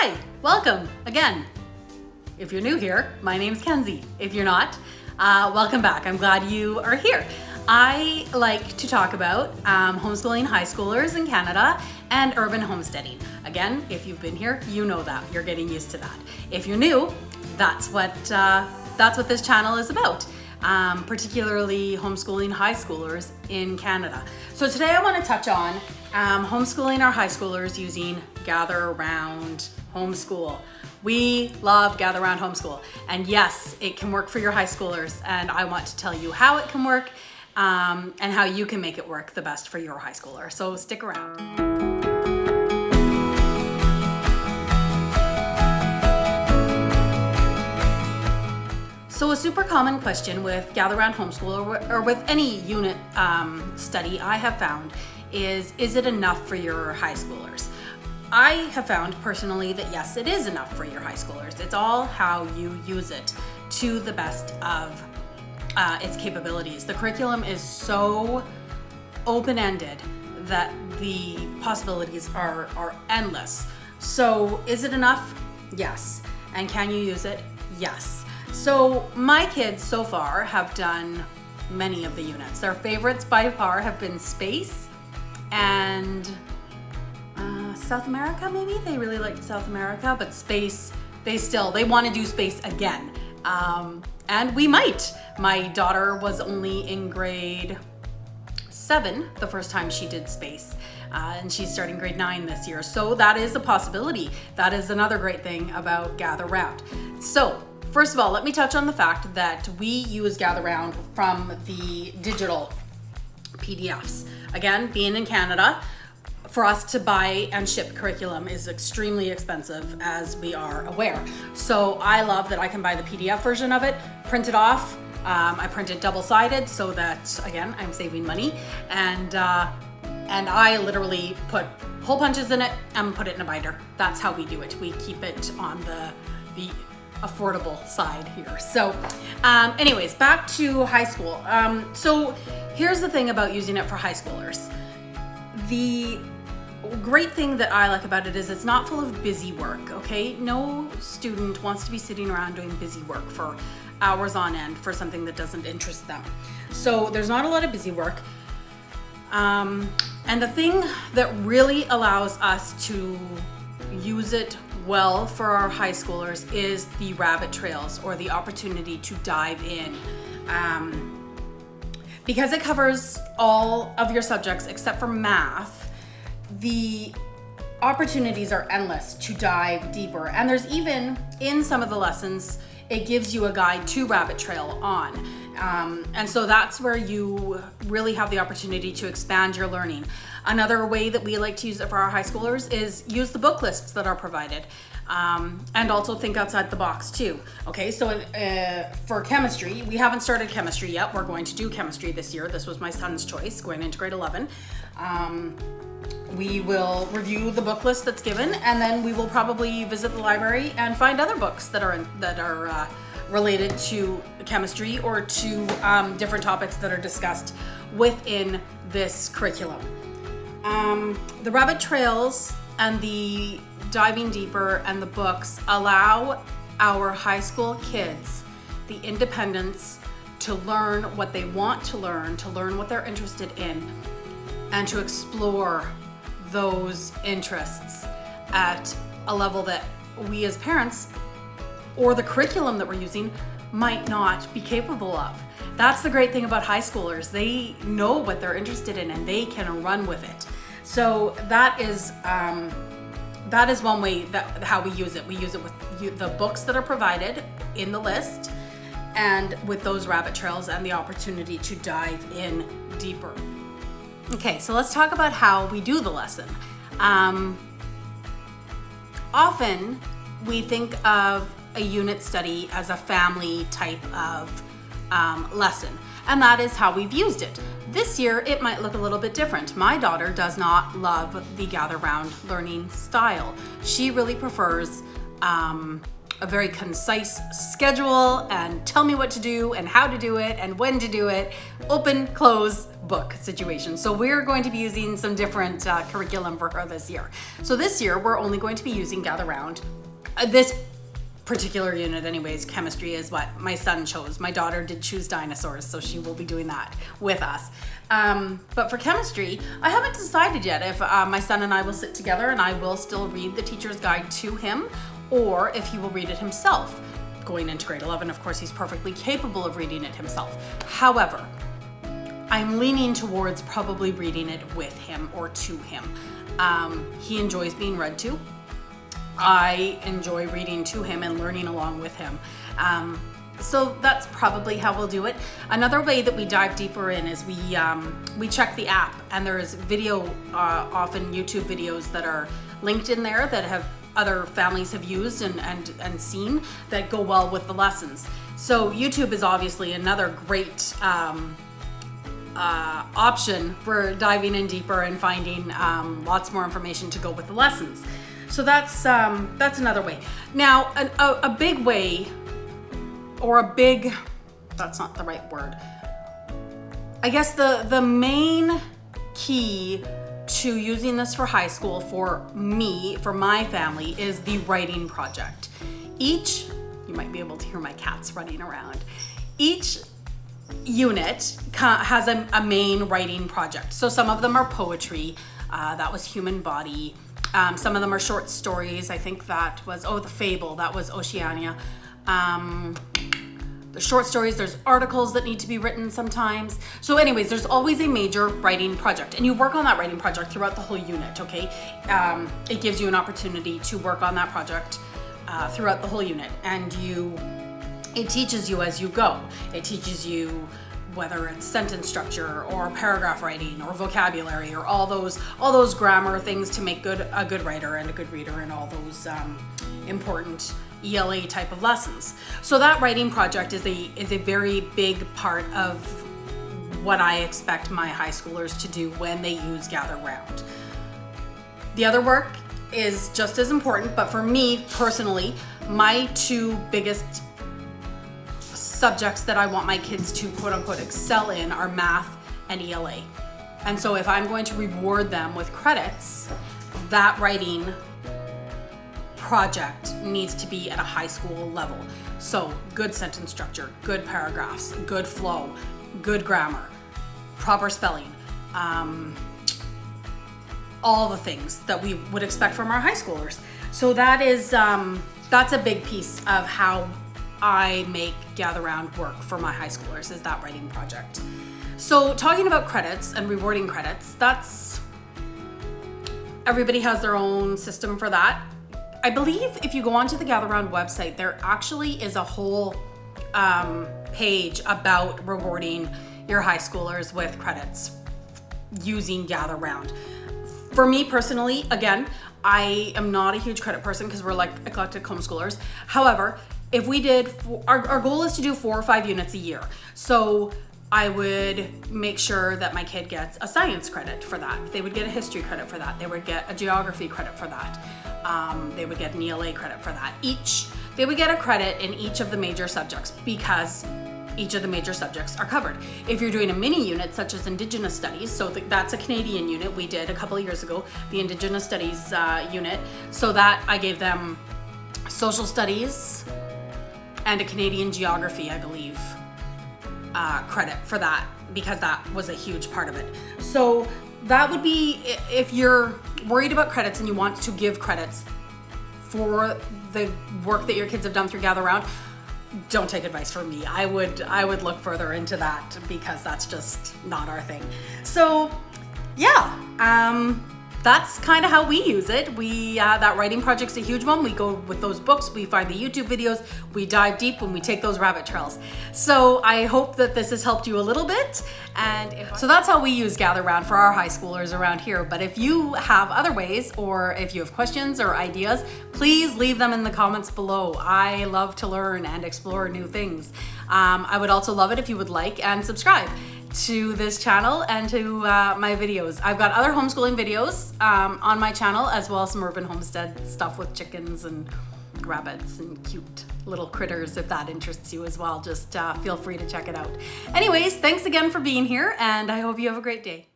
Hi, welcome again. If you're new here, my name's Kenzie. If you're not, welcome back. I'm glad you are here. I like to talk about homeschooling high schoolers in Canada and urban homesteading. Again, if you've been here, you know that. You're getting used to that. If you're new, that's what this channel is about. Particularly homeschooling high schoolers in Canada. So today I want to touch on homeschooling our high schoolers using Gather Round Homeschool. We love Gather Round Homeschool, and yes, it can work for your high schoolers, and I want to tell you how it can work and how you can make it work the best for your high schooler. So stick around. So a super common question with Gather Round Homeschool or with any unit study I have found is it enough for your high schoolers? I have found personally that yes, it is enough for your high schoolers. It's all how you use it to the best of its capabilities. The curriculum is so open-ended that the possibilities are endless. So is it enough? Yes. And can you use it? Yes. So my kids so far have done many of the units. Their favorites by far have been space and South America, maybe. They really liked South America, but space, they want to do space again. And we might. My daughter was only in grade 7 the first time she did space. And she's starting grade 9 this year. So that is a possibility. That is another great thing about Gather Round. So first of all, let me touch on the fact that we use Gather Round from the digital PDFs. Again, being in Canada, for us to buy and ship curriculum is extremely expensive, as we are aware. So I love that I can buy the PDF version of it, print it off. I print it double-sided so that, again, I'm saving money. And I literally put hole punches in it and put it in a binder. That's how we do it. We keep it on the affordable side here. So anyways, back to high school. So here's the thing about using it for high schoolers. The great thing that I like about it is it's not full of busy work, okay? No student wants to be sitting around doing busy work for hours on end for something that doesn't interest them. So there's not a lot of busy work. And the thing that really allows us to use it well for our high schoolers is the rabbit trails, or the opportunity to dive in. Because it covers all of your subjects except for math, the opportunities are endless to dive deeper. And there's even, in some of the lessons, it gives you a guide to rabbit trail on. And so that's where you really have the opportunity to expand your learning. Another way that we like to use it for our high schoolers is use the book lists that are provided. And also think outside the box too. Okay, so for chemistry, we haven't started chemistry yet. We're going to do chemistry this year. This was my son's choice going into grade 11. We will review the book list that's given, and then we will probably visit the library and find other books that are related to chemistry or to different topics that are discussed within this curriculum. The rabbit trails and the diving deeper and the books allow our high school kids the independence to learn what they want to learn what they're interested in, and to explore those interests at a level that we as parents or the curriculum that we're using might not be capable of. That's the great thing about high schoolers. They know what they're interested in and they can run with it. So that is one way how we use it. We use it with the books that are provided in the list, and with those rabbit trails and the opportunity to dive in deeper. Okay, so let's talk about how we do the lesson. Often we think of a unit study as a family type of lesson, and that is how we've used it. This year, it might look a little bit different. My daughter does not love the Gather Round learning style. She really prefers a very concise schedule and tell me what to do and how to do it and when to do it, open, close, book situation. So we're going to be using some different curriculum for her this year. So this year we're only going to be using Gather Round. This particular unit anyways, chemistry, is what my son chose. My daughter did choose dinosaurs, so she will be doing that with us. But for chemistry, I haven't decided yet if my son and I will sit together and I will still read the teacher's guide to him, or if he will read it himself. Going into grade 11, of course, he's perfectly capable of reading it himself. However, I'm leaning towards probably reading it with him or to him. He enjoys being read to. I enjoy reading to him and learning along with him. So that's probably how we'll do it. Another way that we dive deeper in is we check the app, and there's video, often YouTube videos that are linked in there that have other families have used and seen that go well with the lessons. So YouTube is obviously another great option for diving in deeper and finding lots more information to go with the lessons. So that's another way. Now, a big way, or that's not the right word. I guess the main key to using this for high school for me, for my family, is the writing project. You might be able to hear my cats running around. Each unit has a main writing project. So some of them are poetry, that was Human Body. Some of them are short stories. I think that was, the Fable, that was Oceania. The short stories, there's articles that need to be written sometimes. So anyways, there's always a major writing project, and you work on that writing project throughout the whole unit, okay? It gives you an opportunity to work on that project throughout the whole unit, and it teaches you as you go. It teaches you whether it's sentence structure or paragraph writing or vocabulary or all those grammar things to make a good writer and a good reader, and all those important ELA type of lessons. So that writing project is a very big part of what I expect my high schoolers to do when they use Gather Round. The other work is just as important, but for me personally, my two biggest subjects that I want my kids to quote unquote excel in are math and ELA. And so if I'm going to reward them with credits, that writing project needs to be at a high school level. So good sentence structure, good paragraphs, good flow, good grammar, proper spelling, all the things that we would expect from our high schoolers. So that's a big piece of how I make Gather Round work for my high schoolers, is that writing project. So talking about credits and rewarding credits, everybody has their own system for that. I believe if you go onto the Gather Round website, there actually is a whole page about rewarding your high schoolers with credits using Gather Round. For me personally, again, I am not a huge credit person because we're like eclectic homeschoolers. However, if we did, our goal is to do 4 or 5 units a year. So I would make sure that my kid gets a science credit for that. They would get a history credit for that. They would get a geography credit for that. They would get an ELA credit for that. They would get a credit in each of the major subjects because each of the major subjects are covered. If you're doing a mini unit such as Indigenous Studies, so that's a Canadian unit we did a couple of years ago, the Indigenous Studies unit, so that I gave them social studies and a Canadian geography, I believe, credit for that, because that was a huge part of it. So that would be, if you're worried about credits and you want to give credits for the work that your kids have done through Gather Round, don't take advice from me. I would look further into that, because that's just not our thing. So yeah, that's kind of how we use it. That writing project's a huge one. We go with those books, we find the YouTube videos, we dive deep when we take those rabbit trails. So I hope that this has helped you a little bit. So that's how we use Gather Round for our high schoolers around here. But if you have other ways, or if you have questions or ideas, please leave them in the comments below. I love to learn and explore new things. I would also love it if you would like and subscribe to this channel and to my videos. I've got other homeschooling videos on my channel, as well as some urban homestead stuff with chickens and rabbits and cute little critters. If that interests you as well, just feel free to check it out. Anyways, thanks again for being here, and I hope you have a great day.